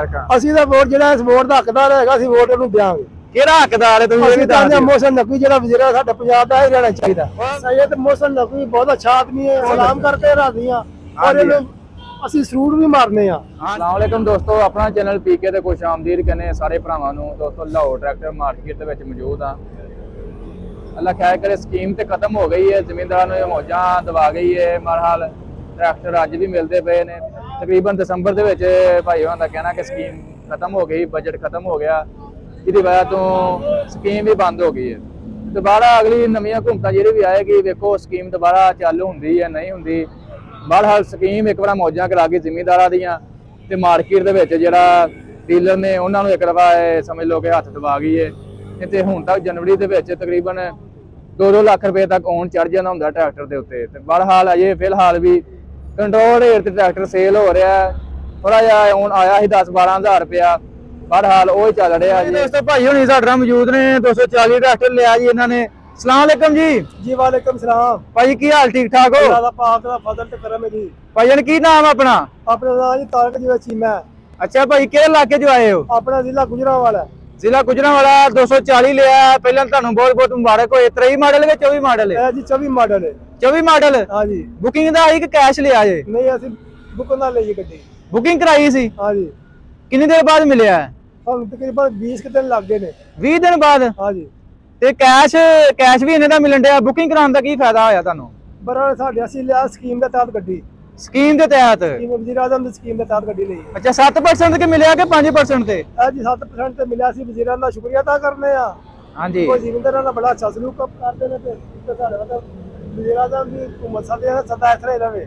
ਮੁਬਾਰਕਾਂ। ਅਸੀਂ ਤਾਂ ਵੋਟ ਜਿਹੜਾ ਇਸ ਵੋਟ ਦਾ ਹੱਕਦਾਰ ਹੈਗਾ, ਅਸੀਂ ਵੋਟ ਉਹਨੂੰ ਦਿਆਂਗੇ। ਕਿਹੜਾ ਹੱਕਦਾਰ ਹੈ ਤੁਸੀਂ ਇਹ ਵੀ ਦੱਸ ਦਿਓ। मोहसिन नकवी ਜਿਹੜਾ ਵਜ਼ੀਰ ਹੈ ਸਾਡੇ ਪੰਜਾਬ ਦਾ, ਇਹ ਰਹਿਣਾ ਚਾਹੀਦਾ। सैयद मोहसिन नकवी बहुत अच्छा आदमी है, सलाम करके राजी हां और ਅਸੀਂ ਸਲੂਟ ਵੀ ਮਾਰਨੇ ਆ। अस्सलाम वालेकुम ਦੋਸਤੋ, ਆਪਣਾ ਚੈਨਲ ਪੀਕੇ ਤੇ ਖੁਸ਼ ਆਮਦੀਦ ਕਹਿੰਦੇ ਸਾਰੇ ਭਰਾਵਾਂ ਨੂੰ। ਦੋਸਤੋ ਲਾਹੌਰ ਟਰੈਕਟਰ ਮਾਰਕੀਟ ਦੇ ਵਿੱਚ ਮੌਜੂਦ ਆ। ਅੱਲਾ ਖੈਰ ਕਰੇ, ਸਕੀਮ ਤੇ ਖਤਮ ਹੋ ਗਈ ਹੈ, ਜ਼ਮੀਂਦਾਰਾਂ ਨੂੰ ਇਹ ਮੌਜਾਂ ਦਵਾ ਗਈ ਹੈ। ਮਰਹਾਲ ਟਰੈਕਟਰ ਅੱਜ ਵੀ ਮਿਲਦੇ ਪਏ ਨੇ। ਤਕਰੀਬਨ ਦਸੰਬਰ ਦੇ ਵਿੱਚ ਭਾਈ ਹੋਰਾਂ ਦਾ ਕਹਿਣਾ ਕਿ ਸਕੀਮ ਖਤਮ ਹੋ ਗਈ, ਬਜਟ ਖਤਮ ਹੋ ਗਿਆ, ਜਿਹਦੀ ਵਜ੍ਹਾ ਤੋਂ ਸਕੀਮ ਵੀ ਬੰਦ ਹੋ ਗਈ ਹੈ। ਦੁਬਾਰਾ ਅਗਲੀ ਨਵੀਆਂ ਹੁਕੂਮਤਾਂ ਜਿਹੜੀ ਵੀ ਆਏਗੀ, ਵੇਖੋ ਸਕੀਮ ਦੁਬਾਰਾ ਚਾਲੂ ਹੁੰਦੀ ਹੈ ਨਹੀਂ ਹੁੰਦੀ। ਬਹਰਹਾਲ ਸਕੀਮ ਇੱਕ ਵਾਰ ਮੌਜਾਂ ਕਰਾ ਗਈ ਜ਼ਿਮੀਂਦਾਰਾਂ ਦੀਆਂ, ਤੇ ਮਾਰਕੀਟ ਦੇ ਵਿੱਚ ਜਿਹੜਾ ਡੀਲਰ ਨੇ ਉਹਨਾਂ ਨੂੰ ਇੱਕ ਦਫਾ ਸਮਝ ਲਓ ਕਿ ਹੱਥ ਦਬਾ ਗਈ ਹੈ। ਤੇ ਹੁਣ ਤੱਕ ਜਨਵਰੀ ਦੇ ਵਿੱਚ ਤਕਰੀਬਨ 2-2 ਲੱਖ ਰੁਪਏ ਤੱਕ ਔਨ ਚੜ ਜਾਂਦਾ ਹੁੰਦਾ ਟਰੈਕਟਰ ਦੇ ਉੱਤੇ। ਤੇ ਬਹਰਹਾਲ ਅਜੇ ਫਿਲਹਾਲ ਵੀ ਕੰਟਰੋਲ ਰੇਟ ਤੇ ਟਰੈਕਟਰ ਸੇਲ ਹੋ ਰਿਹਾ। ਥੋੜਾ ਜਿਹਾ ਹੁਣ ਆਇਆ ਸੀ 10-12 ਹਜ਼ਾਰ ਰੁਪਇਆ, ਬਹਰਹਾਲ ਉਹ ਹੀ ਚੱਲ ਰਿਹਾ ਜੀ। ਦੋਸਤੋ ਭਾਈ ਹੁਣੀ ਸਾਡੇ ਨਾਲ ਮੌਜੂਦ ਨੇ। 240 ਟਰੈਕਟਰ ਲਿਆ ਜੀ ਇਹਨਾਂ ਨੇ। अस्सलाम वालेकुम जी। जी वालेकुम सलाम भाई की हाल ठीक ठाक हो? अल्लाह पाक दा फजल ते करम है जी। भाई जान की नाम अपना? अपना नाम जी तारक जी चीमा। अच्छा भाई किहड़े इलाके जो आए हो? अपना जिला गुजरांवाला। जिला गुजरांवाला। 240 लिया पहले ਤੁਹਾਨੂੰ बहुत बहुत मुबारक हो। 23 मॉडल है 24 मॉडल है? जी 24 मॉडल है। 24 मॉडल। हां जी। बुकिंग ਦਾ ਆਈ ਕਿ ਕੈਸ਼ ਲਿਆ ਜੇ? ਨਹੀਂ ਅਸੀਂ ਬੁਕਿੰਗ ਨਾਲ ਲਈ ਗੱਡੀ। ਬੁਕਿੰਗ ਕਰਾਈ ਸੀ? हां जी। ਕਿੰਨੀ ਦੇਰ ਬਾਅਦ ਮਿਲਿਆ ਹੈ? ਹੁਣ ਤਕਰੀਬਨ 20 ਦਿਨ ਲੱਗ ਗਏ ਨੇ। 20 ਦਿਨ ਬਾਅਦ? हां जी। ਤੇ ਕੈਸ਼ ਵੀ ਇਹਨਾਂ ਦਾ ਮਿਲਣ ਡਿਆ। ਬੁਕਿੰਗ ਕਰਾਉਣ ਦਾ ਕੀ ਫਾਇਦਾ ਹੋਇਆ ਤੁਹਾਨੂੰ? ਬਰਾ ਸਾਡੇ ਅਸੀਂ ਲਿਆ ਸਕੀਮ ਦੇ ਤਹਿਤ ਗੱਡੀ। ਸਕੀਮ ਦੇ ਤਹਿਤ? ਸਕੀਮ ਵਜ਼ੀਰ ਆਜ਼ਮ ਦੀ ਸਕੀਮ ਦੇ ਤਹਿਤ ਗੱਡੀ ਲਈ। ਅੱਛਾ 7% ਤੇ ਮਿਲਿਆ ਕਿ 5% ਤੇ? ਜੀ 7% ਤੇ ਮਿਲਿਆ ਸੀ। ਵਜ਼ੀਰਾਂ ਦਾ ਸ਼ੁਕਰੀਆ ਅਦਾ ਕਰਨੇ ਆ। ਹਾਂਜੀ। ਉਹ ਜ਼ਿਮੀਂਦਾਰਾਂ ਦਾ ਬੜਾ ਅੱਛਾ ਸਲੂਕ ਕਰਦੇ ਨੇ ਤੇ ਸਾਡੇ ਮਤਲਬ ਵਜ਼ੀਰ ਆਜ਼ਮ ਦੀ ਹੁਕੂਮਤ ਸਾਡੇ ਸਦਾ ਇਸ ਤਰ੍ਹਾਂ ਰਵੇ।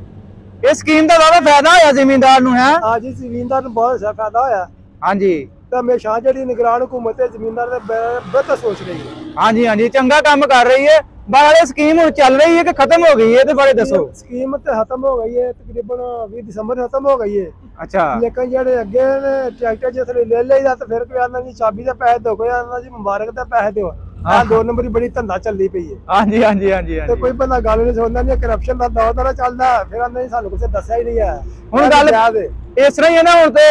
ਇਹ ਸਕੀਮ ਦਾ ਵਾਵਾ ਫਾਇਦਾ ਹੋਇਆ ਜ਼ਿਮੀਂਦਾਰ ਨੂੰ ਹੈ? ਹਾਂ ਜੀ ਜ਼ਿਮੀਂਦਾਰ ਨੂੰ ਬਹੁਤ ਅੱਛਾ ਫਾਇਦਾ ਹੋਇਆ। ਹਾਂਜੀ। ਤਾਂ ਹਮੇਸ਼ਾ ਜਿਹੜੀ ਨਿਗਰਾਨ ਹੁਕੂਮਤ ਹੈ ਜ਼ਿਮੀਂਦਾਰ ਦੇ ਬਿਹਤਰ ਸੋਚ ਰਹੀ ਹੈ। ਹਾਂਜੀ ਹਾਂਜੀ ਚੰਗਾ ਕੰਮ ਕਰ ਰਹੀ ਹੈ। ਬਾਰੇ ਸਕੀਮ ਹੁਣ ਚੱਲ ਰਹੀ ਹੈ ਕਿ ਖਤਮ ਹੋ ਗਈ ਹੈ? ਇਹਦੇ ਬਾਰੇ ਦੱਸੋ। ਸਕੀਮ ਤੇ ਖਤਮ ਹੋ ਗਈ ਹੈ, ਤਕਰੀਬਨ 20 ਦਸੰਬਰ ਨੂੰ ਖਤਮ ਹੋ ਗਈ ਹੈ। ਅੱਛਾ। ਲੇਕਿਨ ਜਿਹੜੇ ਅੱਗੇ ਨੇ ਟਰੈਕਟਰ ਜਿਸ ਲਈ ਲੈ ਲਈਦਾ ਤਾਂ ਫਿਰ ਕੋਈ ਆਂਦਾ ਜੀ ਚਾਬੀ ਦੇ ਪੈਸੇ ਦਿਓ, ਕੋਈ ਆਂਦਾ ਜੀ ਮੁਬਾਰਕ ਦੇ ਪੈਸੇ ਦਿਓ। ਆਹ 2 ਨੰਬਰੀ ਬੜੀ ਧੰਦਾ ਚੱਲਦੀ ਪਈ ਹੈ। ਹਾਂਜੀ ਹਾਂਜੀ ਹਾਂਜੀ ਤੇ ਕੋਈ ਬੰਦਾ ਗੱਲ ਨਹੀਂ ਸੁਣਦਾ, ਨਹੀਂ ਕਰਪਸ਼ਨ ਦਾ ਦੌਰ ਚੱਲਦਾ। ਫਿਰ ਆਂਦਾ ਜੀ ਸਾਨੂੰ ਕਿਸੇ ਦੱਸਿਆ ਹੀ ਨਹੀਂ ਹੈ। ਹੁਣ ਗੱਲ ਇਸ ਤਰ੍ਹਾਂ ਹੀ ਹੈ ਨਾ, ਹੁਣ ਤੇ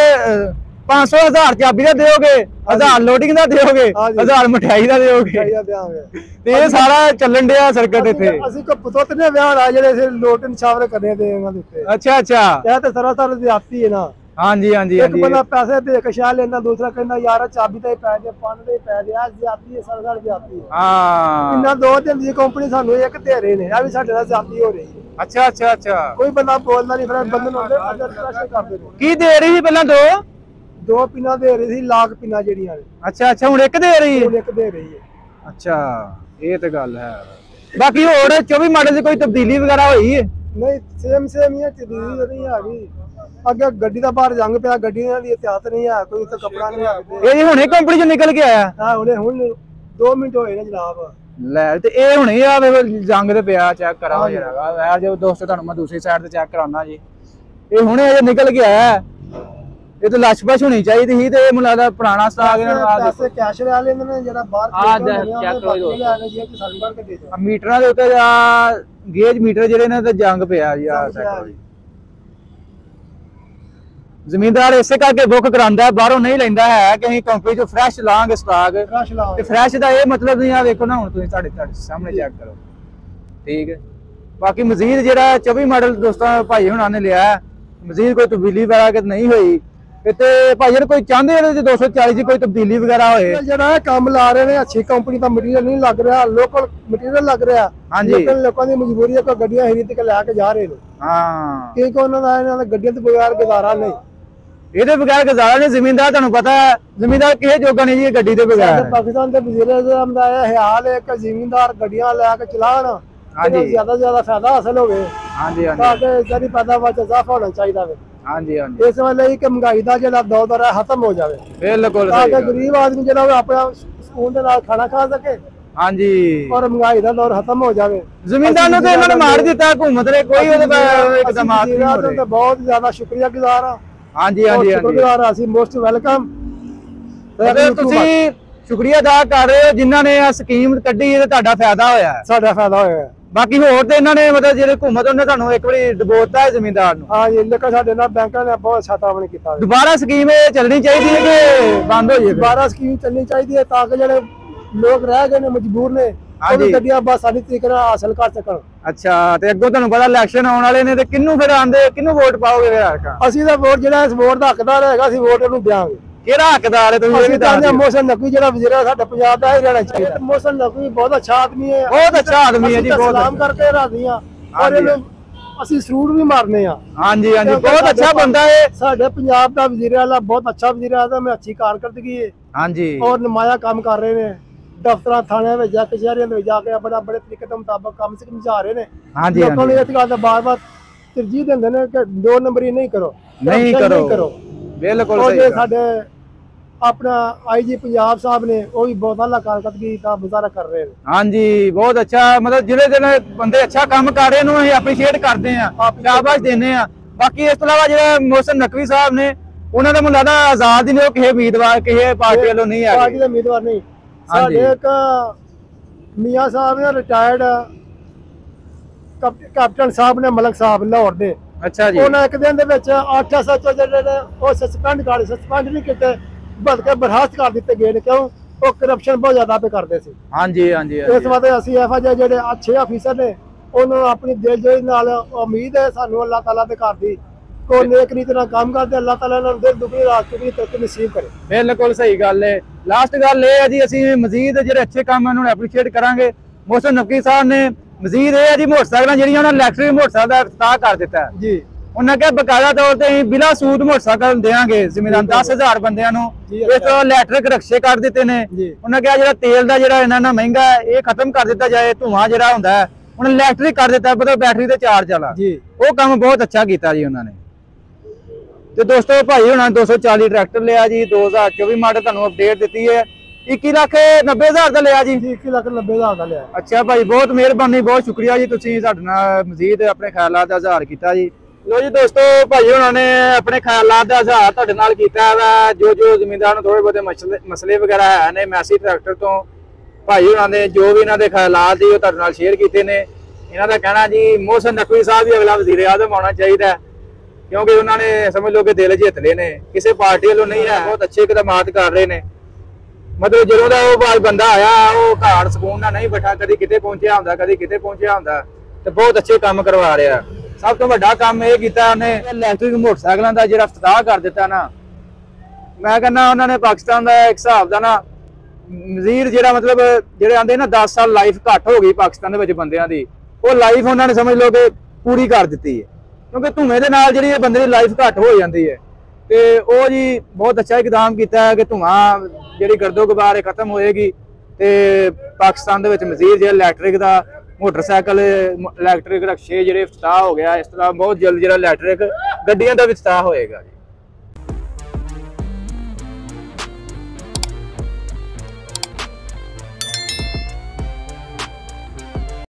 500 1000 ਚਾਬੀ ਦਾ ਦਿਓਗੇ, 1000 ਲੋਡਿੰਗ ਦਾ ਦਿਓਗੇ, 1000 ਮਠਿਆਈ ਦਾ ਦਿਓਗੇ, ਤੇ ਇਹ ਸਾਰਾ ਚੱਲਣ ਡਿਆ ਸਰਕਟ ਇੱਥੇ। ਅਸੀਂ ਕੋ ਪੁੱਤ ਨੇ ਵਿਆਹ ਆ ਜਿਹੜੇ ਲੋਟ ਨਿਸ਼ਾਵਰ ਕਰਨੇ ਦੇ ਇਹਨਾਂ ਦੇ ਉੱਤੇ। ਅੱਛਾ ਅੱਛਾ। ਇਹ ਤੇ ਸਰਾਸਰ ਜ਼ਿਆਦਤੀ ਹੈ ਨਾ। ਹਾਂਜੀ ਹਾਂਜੀ ਇੱਕ ਬੰਦਾ ਪੈਸੇ ਦੇ ਕੇ ਸ਼ਾਹ ਲੈਂਦਾ, ਦੂਸਰਾ ਕਹਿੰਦਾ ਯਾਰ ਚਾਬੀ ਤੇ ਪੈ ਦੇ, ਪੰਨ ਦੇ ਪੈ ਦੇ। ਆ ਜ਼ਿਆਦਤੀ ਹੈ, ਸਰਾਸਰ ਜ਼ਿਆਦਤੀ ਹੈ। ਹਾਂ। ਇੰਨਾ 2 ਦਿਨ ਦੀ ਕੰਪਨੀ ਸਾਨੂੰ ਇੱਕ ਦੇ ਰਹੇ ਨੇ, ਆ ਵੀ ਸਾਡੇ ਨਾਲ ਜ਼ਿਆਦਤੀ ਹੋ ਰਹੀ ਹੈ। ਅੱਛਾ ਅੱਛਾ ਅੱਛਾ। ਕੋਈ ਬੰਦਾ ਬੋਲਦਾ ਨਹੀਂ, ਫਿਰ ਬੰਦੇ ਨੂੰ ਅੰਦਰ ਪ੍ਰੈਸ਼ਰ ਕਰਦੇ ਨੇ। ਕੀ ਦੇ ਰਹੀ ਸੀ ਪਹਿਲਾਂ? 2 ਪਿੰਨਾਂ ਦੇ ਰਹੀ ਸੀ, ਲੱਖ ਪਿੰਨਾਂ ਜਿਹੜੀਆਂ ਨੇ। ਅੱਛਾ ਅੱਛਾ, ਹੁਣ ਇੱਕ ਦੇ ਰਹੀ ਹੈ? ਹੁਣ ਇੱਕ ਦੇ ਰਹੀ ਹੈ। ਅੱਛਾ, ਇਹ ਤੇ ਗੱਲ ਹੈ। ਬਾਕੀ ਹੋਰ 24 ਮਾਡਲ ਦੀ ਕੋਈ ਤਬਦੀਲੀ ਵਗੈਰਾ ਹੋਈ ਹੈ? ਨਹੀਂ ਸੇਮ ਹੀ ਹੈ, ਤਬਦੀਲੀ ਨਹੀਂ ਆ ਗਈ। ਅੱਗੇ ਗੱਡੀ ਦਾ ਬਾਹਰ ਜੰਗ ਪਿਆ, ਗੱਡੀਆਂ ਦੀ ਇਤਿਹਾਸ ਨਹੀਂ ਹੈ, ਕੋਈ ਉੱਥੇ ਕੱਪੜਾ ਨਹੀਂ ਹੈ। ਇਹ ਹੁਣੇ ਕੰਪਨੀ ਚੋਂ ਨਿਕਲ ਕੇ ਆਇਆ? ਹਾਂ ਹੁਣ 2 ਮਿੰਟ ਹੋਏ ਨੇ ਜਨਾਬ। ਲੈ ਤੇ ਇਹ ਹੁਣੇ ਆ ਜੰਗ ਤੇ ਪਿਆ। ਚੈੱਕ ਕਰਾਓ ਜਰਾ ਯਾਰ ਜੋ ਦੋਸਤੋ, ਤੁਹਾਨੂੰ ਮੈਂ ਦੂਸਰੀ ਸਾਈਡ ਤੇ ਚੈੱਕ ਕਰਾਉਣਾ ਜੀ। ਇਹ ਹੁਣੇ ਅਜੇ ਨਿਕਲ ਕੇ ਆਇਆ। ਇਹ ਤਾਂ ਲਸ਼ਪਸ਼ ਹੋਣੀ ਚਾਹੀਦੀ ਸੀ, ਤੇ ਮੈਨੂੰ ਲੱਗਦਾ ਪੁਰਾਣਾ ਸਟਾਕ ਇਹਨਾਂ ਨੂੰ। ਪੈਸੇ ਕੈਸ਼ ਲੈ ਲੈਂਦੇ ਨੇ, ਜਿਹੜਾ ਬਾਹਰ ਚੈੱਕ ਕਰੋ ਮੀਟਰਾਂ ਦੇ ਉੱਤੇ ਗੇਜ ਮੀਟਰ ਜਿਹੜੇ ਨੇ ਤੇ ਜੰਗ ਪਿਆ ਜੀ। ਆ ਜ਼ਮੀਂਦਾਰ ਇਸੇ ਕਰਕੇ ਬੁੱਕ ਕਰਾਉਂਦਾ, ਬਾਹਰੋਂ ਨਹੀਂ ਲੈਂਦਾ ਹੈ ਕਿ ਅਸੀਂ ਕੰਪਨੀ ਚੋਂ ਫਰੈਸ਼ ਲਾਂਗੇ ਸਟਾਕ। ਤੇ ਫਰੈਸ਼ ਦਾ ਇਹ ਮਤਲਬ ਨਹੀਂ। ਆ ਵੇਖੋ ਨਾ, ਹੁਣ ਤੁਸੀਂ ਤੁਹਾਡੇ ਸਾਹਮਣੇ ਚੈੱਕ ਕਰੋ। ਠੀਕ ਹੈ। ਬਾਕੀ ਮਜ਼ੀਦ ਜਿਹੜਾ 24 ਮਾਡਲ ਦੋਸਤਾਂ ਭਾਈ ਹੁਣਾਂ ਨੇ ਲਿਆ, ਮਜ਼ੀਦ ਕੋਈ ਤਬਦੀਲੀ ਵਗੈਰਾ ਕਿ ਨਹੀਂ ਹੋਈ। ਤੇ ਭਾਈ ਜਨ ਕੋਈ ਚਾਹੁੰਦੇ ਨੇ 240 ਦੀ ਕੋਈ ਤਬਦੀਲੀ ਵਗੈਰਾ ਹੋਏ? ਜਿਹੜਾ ਕੰਮ ਲਾ ਰਹੇ ਨੇ, ਅੱਛੀ ਕੰਪਨੀ ਦਾ ਮਟੀਰੀਅਲ ਨਹੀਂ ਲੱਗ ਰਿਹਾ, ਲੋਕਲ ਮਟੀਰੀਅਲ ਲੱਗ ਰਿਹਾ। ਲੇਕਿਨ ਲੋਕਾਂ ਦੀ ਮਜਬੂਰੀ ਹੈ ਕਿ ਗੱਡੀਆਂ ਖਰੀਦ ਕੇ ਲੈ ਕੇ ਜਾ ਰਹੇ ਨੇ। ਹਾਂ, ਕਿਉਂਕਿ ਉਹਨਾਂ ਦਾ ਗੱਡੀਆਂ ਤੋਂ ਬਗੈਰ ਗੁਜ਼ਾਰਾ ਨਹੀਂ। ਇਹਦੇ ਬਗੈਰ ਗੁਜ਼ਾਰਾ ਨਹੀਂ। ਜ਼ਿਮੀਂਦਾਰ ਤੁਹਾਨੂੰ ਪਤਾ ਹੈ, ਜ਼ਿਮੀਂਦਾਰ ਕਿਸੇ ਜੋਗਾ ਨਹੀਂ ਜੀ ਗੱਡੀ ਦੇ ਬਗੈਰ। ਪਾਕਿਸਤਾਨ ਦੇ ਵਜ਼ੀਰ ਆਜ਼ਮ ਦਾ ਇਹ ਹਾਲ ਹੈ ਕਿ ਜ਼ਿਮੀਂਦਾਰ ਗੱਡੀਆਂ ਲੈ ਕੇ ਚਲਾਉਣ, ਜ਼ਿਆਦਾ ਤੋਂ ਜ਼ਿਆਦਾ ਫਾਇਦਾ ਹਾਸਲ ਹੋਵੇ। ਹਾਂਜੀ ਹਾਂਜੀ। ਤਾਂ ਕਿ ਜਿਹੜੀ ਪੈਦਾਵਾਰ ਚ ਇਜ਼ਾਫਾ ਹੋਣਾ ਚਾਹੀਦਾ ਵੇ। ਹਾਂਜੀ ਹਾਂਜੀ। ਇਸ ਵੇਲੇ ਕਿ ਮਹਿੰਗਾਈ ਦਾ ਜਿਹੜਾ ਦੌਰ ਹੈ ਖਤਮ ਹੋ ਜਾਵੇ। ਬਿਲਕੁਲ। ਤਾਂ ਕਿ ਗਰੀਬ ਆਦਮੀ ਜਿਹੜਾ ਆਪਣਾ ਸਕੂਨ ਦੇ ਨਾਲ ਖਾਣਾ ਖਾ ਸਕੇ। ਹਾਂਜੀ। ਔਰ ਮਹਿੰਗਾਈ ਦਾ ਦੌਰ ਖਤਮ ਹੋ ਜਾਵੇ। ਜ਼ਿਮੀਂਦਾਰ ਨੂੰ ਤੇ ਇਹਨਾਂ ਨੇ ਮਾਰ ਦਿੱਤਾ ਹੁਕੂਮਤ ਨੇ, ਕੋਈ ਉਹਦੇ ਇੱਕਦਮ ਆਪ ਨਹੀਂ ਹੋ ਰਿਹਾ। ਬਹੁਤ ਜ਼ਿਆਦਾ ਸ਼ੁਕਰੀਆ ਗੁਜ਼ਾਰ ਹਾਂ। ਹਾਂਜੀ ਹਾਂਜੀ ਹਾਂਜੀ। ਅਸੀਂ ਮੋਸਟ ਵੈਲਕਮ। ਤੁਸੀਂ ਸ਼ੁਕਰੀਆ ਅਦਾ ਕਰ ਰਹੇ ਹੋ ਜਿਨ੍ਹਾਂ ਨੇ ਆ ਸਕੀਮ ਕੱਢੀ, ਤੇ ਤੁਹਾਡਾ ਫਾਇਦਾ ਹੋਇਆ। ਸਾਡਾ ਫਾਇਦਾ ਹੋਇਆ। ਬਾਕੀ ਹੋਰ ਤੇ ਇਹਨਾਂ ਨੇ ਮਤਲਬ ਜਿਹੜੇ ਹੁਕੂਮਤ ਉਹਨੇ ਸਾਨੂੰ ਇੱਕ ਵਾਰੀ ਡਬੋਤਾ ਹੈ ਜ਼ਮੀਂਦਾਰ ਨੂੰ। ਹਾਂ ਜੀ, ਲੇਕਿਨ ਸਾਡੇ ਨਾਲ ਬੈਂਕਾਂ ਨੇ ਬਹੁਤ ਅੱਛਾ ਤਾਵਨ ਕੀਤਾ। ਦੁਬਾਰਾ ਸਕੀਮ ਇਹ ਚੱਲਣੀ ਚਾਹੀਦੀ ਹੈ ਕਿ ਬੰਦ ਹੋ ਜਾਏ? ਦੁਬਾਰਾ ਸਕੀਮ ਚੱਲਣੀ ਚਾਹੀਦੀ ਹੈ ਤਾਂ ਕਿ ਜਿਹੜੇ ਲੋਕ ਰਹਿ ਗਏ ਨੇ ਮਜਬੂਰ ਨੇ ਉਹ ਵੀ ਗੱਡੀਆਂ ਬਸ ਸਾਡੀ ਤਰੀਕੇ ਨਾਲ ਹਾਸਲ ਕਰ ਸਕਣ। ਅੱਛਾ, ਤੇ ਅੱਗੋਂ ਤੁਹਾਨੂੰ ਪਤਾ ਇਲੈਕਸ਼ਨ ਆਉਣ ਵਾਲੇ ਨੇ ਤੇ ਕਿਹਨੂੰ ਫਿਰ ਆਂਦੇ, ਕਿਹਨੂੰ ਵੋਟ ਪਾਓਗੇ ਫਿਰ? ਅਸੀਂ ਤਾਂ ਵੋਟ ਜਿਹੜਾ ਇਸ ਵੋਟ ਦਾ ਹੱਕਦਾਰ ਹੈਗਾ ਅਸੀਂ ਵੋਟ ਉਹਨੂੰ ਦਿਆਂਗੇ। ਕਿਹੜਾ ਹੱਕਦਾਰ ਹੈ ਤੁਸੀਂ ਇਹ ਵੀ ਦੱਸ ਦਿਓ। ਮੋਹਸਿਨ ਨਕਵੀ ਜਿਹੜਾ ਵਜ਼ੀਰ ਹੈ ਸਾਡੇ ਪੰਜਾਬ ਦਾ, ਇਹ ਰਹਿਣਾ ਚਾਹੀਦਾ। ਮੋਹਸਿਨ ਨਕਵੀ ਬਹੁਤ ਅੱਛਾ ਆਦਮੀ ਹੈ, ਬਹੁਤ ਅੱਛਾ ਆਦਮੀ ਹੈ ਜੀ, ਬਹੁਤ ਸਲਾਮ ਕਰਕੇ ਰਾਜ਼ੀ ਹਾਂ ਔਰ ਇਹਨੂੰ ਅਸੀਂ ਸਰੂਰ ਵੀ ਮਾਰਨੇ ਆ। ਹਾਂਜੀ ਹਾਂਜੀ, ਬਹੁਤ ਅੱਛਾ ਬੰਦਾ ਹੈ ਸਾਡੇ ਪੰਜਾਬ ਦਾ ਵਜ਼ੀਰ ਆਲਾ, ਬਹੁਤ ਅੱਛਾ ਵਜ਼ੀਰ ਆਲਾ ਮੈਂ ਅੱਛੀ ਕਾਰਕਰਦਗੀ ਹੈ। ਹਾਂਜੀ, ਔਰ ਨਮਾਇਆ ਕੰਮ ਕਰ ਰਹੇ ਨੇ, ਦਫ਼ਤਰਾਂ ਥਾਣਿਆਂ ਵਿੱਚ ਜਾ ਕੇ ਸ਼ਹਿਰੀਆਂ ਦੇ ਵਿੱਚ ਜਾ ਕੇ ਆਪਣਾ ਬੜੇ ਤਰੀਕੇ ਦੇ ਮੁਤਾਬਕ ਕੰਮ ਸਮਝਾ ਰਹੇ ਨੇ। ਹਾਂਜੀ, ਲੋਕਾਂ ਨੂੰ ਇਸ ਗੱਲ ਦਾ ਬਾਰ-ਬਾਰ ਤਰਜੀਹ ਦਿੰਦੇ ਨੇ ਕਿ 2 ਨੰਬਰੀ ਨਹੀਂ ਕਰੋ, ਨਹੀਂ ਕਰੋ। ਬਿਲਕੁਲ ਔਰ ਸਹੀ। ਸਾਡੇ ਆਪਣਾ ਆਈਜੀ ਪੰਜਾਬ ਸਾਹਿਬ ਨੇ ਉਹ ਵੀ ਬਹੁਤ ਆਲਾ ਕਾਰਕਰਦਗੀ ਦਾ ਮੁਜ਼ਾਹਰਾ ਕਰ ਰਹੇ ਨੇ। ਹਾਂਜੀ, ਬਹੁਤ ਅੱਛਾ, ਮਤਲਬ ਜਿਹੜੇ ਬੰਦੇ ਅੱਛਾ ਕੰਮ ਕਰ ਰਹੇ ਨੂੰ ਅਸੀਂ ਐਪਰੀਸ਼ੀਏਟ ਕਰਦੇ ਆ, ਸ਼ਾਬਾਸ਼ ਦਿੰਦੇ ਆ। ਬਾਕੀ ਇਸ ਤੋਂ ਇਲਾਵਾ ਜਿਹੜੇ ਮੋਹਸਿਨ ਨਕਵੀ ਸਾਹਿਬ ਨੇ ਉਹਨਾਂ ਦਾ ਮੈਨੂੰ ਲੱਗਦਾ ਆਜ਼ਾਦ ਹੀ ਨੇ, ਉਹ ਕਿਸੇ ਉਮੀਦਵਾਰ ਕਿਸੇ ਪਾਰਟੀ ਵੱਲੋਂ ਨਹੀਂ ਆ, ਪਾਰਟੀ ਦੇ ਉਮੀਦਵਾਰ ਨਹੀਂ। ਸਾਡੇ ਇੱਕ ਮੀਆਂ ਸਾਹਿਬ ਨੇ ਰਿਟਾਇਰਡ ਕੈਪਟਨ ਸਾਹਿਬ ਨੇ, ਮਲਕ ਸਾਹਿਬ ਲਾਹੌਰ ਦੇ। ਅੱਛਾ ਜੀ, ਉਹਨਾਂ ਇੱਕ ਦਿਨ ਦੇ ਵਿੱਚ 8 SHO ਜਿਹੜੇ ਨੇ ਉਹ ਸਸਪੈਂਡ ਨਹੀਂ ਕੀਤੇ, ਬਲਕਿ ਬਰਖਾਸਤ ਕਰ ਦਿੱਤੇ ਗਏ ਨੇ। ਕਿਉਂ? ਉਹ ਕਰਪਸ਼ਨ ਬਹੁਤ ਜ਼ਿਆਦਾ ਪੇ ਕਰਦੇ ਸੀ। ਹਾਂਜੀ ਹਾਂਜੀ, ਇਸ ਵਾਸਤੇ ਅਸੀਂ ਇਹੋ ਜਿਹੇ ਜਿਹੜੇ ਅੱਛੇ ਅਫੀਸਰ ਨੇ ਉਹਨਾਂ ਨੂੰ ਆਪਣੀ ਦਿਲਜੋਈ ਨਾਲ ਉਮੀਦ ਹੈ ਸਾਨੂੰ ਅੱਲਾਹ ਤਾਲਾ ਦੇ ਘਰ ਦੀ ਕੋਈ ਨੇਕ ਰੀਤ ਨਾਲ ਕੰਮ ਕਰਦੇ, ਅੱਲਾਹ ਤਾਲਾ ਇਹਨਾਂ ਨੂੰ ਦਿਲ ਦੁਖੀ ਰਾਤ ਚੁਗੀ ਤਰੱਕੀ ਨਸੀਬ ਕਰੇ। ਬਿਲਕੁਲ ਸਹੀ ਗੱਲ ਹੈ। ਲਾਸਟ ਗੱਲ ਇਹ ਹੈ ਜੀ, ਅਸੀਂ ਮਜ਼ੀਦ ਜਿਹੜੇ ਅੱਛੇ ਕੰਮ ਇਹਨਾਂ ਨੂੰ ਐਪਰੀਸ਼ੀਏਟ ਕਰਾਂਗੇ। ਮੋਹਸਿਨ ਨਕਵੀ ਸਾਹਿਬ ਨੇ ਮਜ਼ੀਦ ਇਹ ਹੈ ਜੀ, ਮੋਟਰਸਾਈਕਲਾਂ ਜਿਹੜੀਆਂ ਉਹਨਾਂ ਇਲੈਕਟ੍ਰਿਕ ਮੋਟਰਸਾਈਕਲ ਦਾ ਇਫਤਤਾਹ ਕਰ ਦਿੱਤਾ ਹੈ ਜੀ। ਉਹਨਾਂ ਕਿਹਾ ਬਕਾਇਦਾ ਤੌਰ ਤੇ ਅਸੀਂ ਬਿਲਾ ਸੂਦ ਮੋਟਰਸਾਈਕਲ ਦੇਵਾਂਗੇ ਜ਼ਿਮੀਦਾਰ 10,000 ਬੰਦਿਆਂ ਨੂੰ। ਇਸ ਤੋਂ ਇਲੈਕਟ੍ਰਿਕ ਰਕਸ਼ੇ ਕੱਢ ਦਿੱਤੇ ਨੇ। ਉਹਨਾਂ ਕਿਹਾ ਜਿਹੜਾ ਤੇਲ ਦਾ ਜਿਹੜਾ ਇੰਨਾ ਮਹਿੰਗਾ ਹੈ ਇਹ ਖਤਮ ਕਰ ਦਿੱਤਾ ਜਾਏ, ਧੂਆਂ ਜਿਹੜਾ ਹੁੰਦਾ ਹੈ ਹੁਣ ਇਲੈਕਟ੍ਰਿਕ ਕਰ ਦਿੱਤਾ, ਮਤਲਬ ਬੈਟਰੀ ਤੇ ਚਾਰਜ ਵਾਲਾ। ਉਹ ਕੰਮ ਬਹੁਤ ਅੱਛਾ ਕੀਤਾ ਜੀ ਉਹਨਾਂ ਨੇ। ਤੇ ਦੋਸਤੋ ਭਾਈ ਹੁਣਾਂ 240 ਟਰੈਕਟਰ ਲਿਆ ਜੀ, 2024 ਮਾਡਲ ਤੁਹਾਨੂੰ ਅਪਡੇਟ ਦਿੱਤੀ ਹੈ। 21,90,000 ਦਾ ਲਿਆ ਜੀ, 21,90,000 ਦਾ ਲਿਆ। ਅੱਛਾ ਭਾਈ, ਬਹੁਤ ਮਿਹਰਬਾਨੀ, ਬਹੁਤ ਸ਼ੁਕਰੀਆ ਜੀ, ਤੁਸੀਂ ਸਾਡੇ ਨਾਲ ਮਜ਼ੀਦ ਆਪਣੇ ਖਿਆਲਾਤ ਦਾ ਇਜ਼ਹਾਰ ਕੀਤਾ ਜੀ। ਲੋ ਜੀ ਦੋਸਤੋ, ਭਾਈ ਉਹਨਾਂ ਨੇ ਆਪਣੇ ਖਿਆਲਾਤ ਦਾ ਇਜ਼ਹਾਰ ਤੁਹਾਡੇ ਨਾਲ ਕੀਤਾ ਵਾ। ਜੋ ਜ਼ਮੀਨਦਾਰ ਨੂੰ ਥੋੜੇ ਬਹੁਤੇ ਮਸਲੇ ਵਗੈਰਾ ਹੈ ਨੇ ਮੈਸੀ ਟਰੈਕਟਰ ਤੋਂ, ਭਾਈ ਉਹਨਾਂ ਨੇ ਜੋ ਵੀ ਇਹਨਾਂ ਦੇ ਖਿਆਲਾਤ ਸੀ ਉਹ ਤੁਹਾਡੇ ਨਾਲ ਸ਼ੇਅਰ ਕੀਤੇ ਨੇ। ਇਹਨਾਂ ਦਾ ਕਹਿਣਾ ਜੀ ਮੋਹਸਿਨ ਨਕਵੀ ਸਾਹਿਬ ਹੀ ਅਗਲਾ ਵਜ਼ੀਰ ਆਜ਼ਮ ਆਉਣਾ ਚਾਹੀਦਾ, ਕਿਉਂਕਿ ਉਹਨਾਂ ਨੇ ਸਮਝ ਲਓ ਕਿ ਦਿਲ ਜਿੱਤ ਲਏ ਨੇ, ਕਿਸੇ ਪਾਰਟੀ ਵੱਲੋਂ ਨਹੀਂ ਹੈ। ਬਹੁਤ ਅੱਛੇ ਇਕਦਾਮਾਤ ਕਰ ਰਹੇ ਨੇ। ਮਤਲਬ ਜਦੋਂ ਦਾ ਉਹ ਬੰਦਾ ਆਇਆ ਉਹ ਘਾੜ ਸਕੂਨ ਨਾਲ ਨਹੀਂ ਬੈਠਾ, ਕਦੀ ਕਿਤੇ ਪਹੁੰਚਿਆ ਹੁੰਦਾ, ਕਦੀ ਕਿਤੇ ਪਹੁੰਚਿਆ ਹੁੰਦਾ, ਤੇ ਬਹੁਤ ਅੱਛੇ ਕੰਮ ਕਰਵਾ ਰਿਹਾ। ਸਭ ਤੋਂ ਵੱਡਾ ਕੰਮ ਇਹ ਕੀਤਾ ਉਹਨੇ, ਇਲੈਕਟ੍ਰਿਕ ਮੋਟਰਸਾਈਕਲਾਂ ਦਾ ਜਿਹੜਾ ਇਫਤਤਾਹ ਕਰ ਦਿੱਤਾ ਨਾ। ਮੈਂ ਕਹਿੰਦਾ ਉਹਨਾਂ ਨੇ ਪਾਕਿਸਤਾਨ ਦਾ ਇੱਕ ਹਿਸਾਬ ਦਾ ਨਾ ਮਜ਼ੀਦ ਜਿਹੜਾ ਮਤਲਬ ਜਿਹੜੇ ਆਂਦੇ ਨਾ 10 ਸਾਲ ਲਾਈਫ ਘੱਟ ਹੋ ਗਈ ਪਾਕਿਸਤਾਨ ਦੇ ਵਿੱਚ ਬੰਦਿਆਂ ਦੀ, ਉਹ ਲਾਈਫ ਉਹਨਾਂ ਨੇ ਸਮਝ ਲਓ ਕਿ ਪੂਰੀ ਕਰ ਦਿੱਤੀ ਹੈ। ਕਿਉਂਕਿ ਧੂਏ ਦੇ ਨਾਲ ਜਿਹੜੀ ਬੰਦੇ ਦੀ ਲਾਈਫ ਘੱਟ ਹੋ ਜਾਂਦੀ ਹੈ, ਤੇ ਉਹ ਜੀ ਬਹੁਤ ਅੱਛਾ ਇਕਦਾਮ ਕੀਤਾ ਹੈ ਕਿ ਧੂਆਂ ਜਿਹੜੀ ਗਰਦੋ ਗੁਬਾਰ ਖਤਮ ਹੋਏਗੀ ਤੇ ਪਾਕਿਸਤਾਨ ਦੇ ਵਿੱਚ ਮਜ਼ੀਦ ਜਿਹੜਾ ਇਲੈਕਟ੍ਰਿਕ ਦਾ ਮੋਟਰਸਾਈਕਲ, ਇਲੈਕਟ੍ਰਿਕ ਰਕਸ਼ੇ ਜਿਹੜੇ ਇਫਤਤਾਹ ਹੋ ਗਿਆ। ਇਸ ਤਰ੍ਹਾਂ ਬਹੁਤ ਜਲਦ ਜਿਹੜਾ ਇਲੈਕਟ੍ਰਿਕ ਗੱਡੀਆਂ ਦਾ ਵੀ ਇਫਤਤਾਹ ਹੋਏਗਾ ਜੀ।